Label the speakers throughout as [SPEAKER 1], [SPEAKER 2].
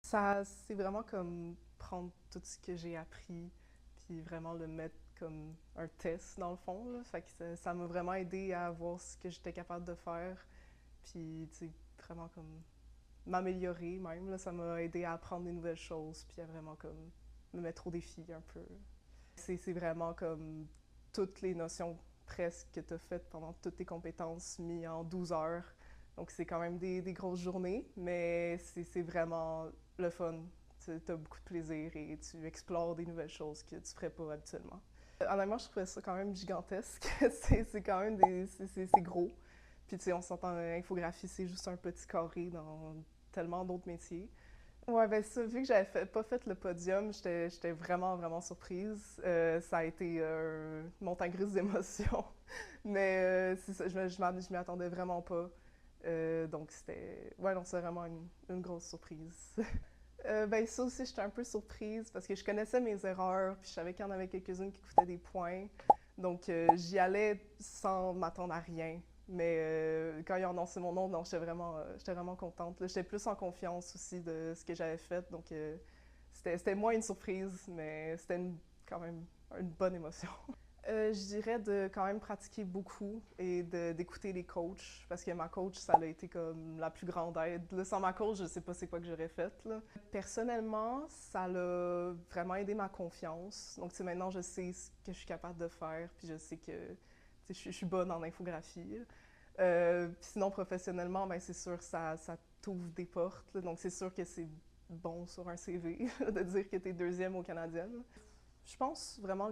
[SPEAKER 1] Ça, c'est vraiment comme prendre tout ce que j'ai appris, puis vraiment le mettre comme un test dans le fond, là. Fait que ça m'a vraiment aidé à voir ce que j'étais capable de faire, puis tu sais, vraiment comme m'améliorer même, là. Ça m'a aidé à apprendre des nouvelles choses, puis à vraiment comme me mettre au défi un peu. C'est vraiment comme toutes les notions presque que tu as faites pendant toutes tes compétences mis en 12 heures. Donc c'est quand même des grosses journées, mais c'est vraiment le fun. Tu as beaucoup de plaisir et tu explores des nouvelles choses que tu ferais pas habituellement. Honnêtement, je trouvais ça quand même gigantesque. C'est quand même c'est gros. Puis tu sais, on s'entend, infographie, c'est juste un petit carré dans tellement d'autres métiers. Ouais, ben ça, vu que pas fait le podium, j'étais vraiment, vraiment surprise. Ça a été une montagne russe d'émotions. Mais c'est ça, je m'y attendais vraiment pas. Donc c'était... Ouais, non, c'est vraiment une grosse surprise. Ben ça aussi, j'étais un peu surprise parce que je connaissais mes erreurs, puis je savais qu'il y en avait quelques-unes qui coûtaient des points. Donc j'y allais sans m'attendre à rien. Mais quand ils ont annoncé mon nom, non, j'étais vraiment contente. J'étais plus en confiance aussi de ce que j'avais fait. Donc c'était moins une surprise, mais c'était quand même une bonne émotion. Je dirais de quand même pratiquer beaucoup et d'écouter les coachs, parce que ma coach, ça a été comme la plus grande aide. Là, sans ma coach, je sais pas c'est quoi que j'aurais fait, là. Personnellement, ça l'a vraiment aidé ma confiance. Donc, tu sais, maintenant, je sais ce que je suis capable de faire, puis je sais que je suis bonne en infographie. Puis sinon, professionnellement, ben, c'est sûr, ça t'ouvre des portes, là. Donc, c'est sûr que c'est bon sur un CV de dire que t'es deuxième au Canadienne. Je pense vraiment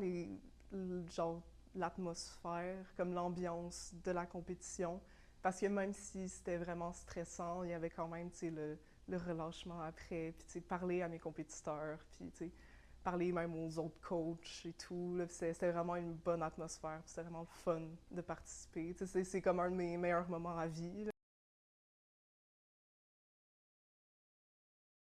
[SPEAKER 1] genre l'atmosphère, comme l'ambiance de la compétition. Parce que même si c'était vraiment stressant, il y avait quand même, le relâchement après, puis, parler à mes compétiteurs, puis, parler même aux autres coachs et tout. Là, c'était vraiment une bonne atmosphère, c'était vraiment le fun de participer. C'est comme un de mes meilleurs moments à vie, là.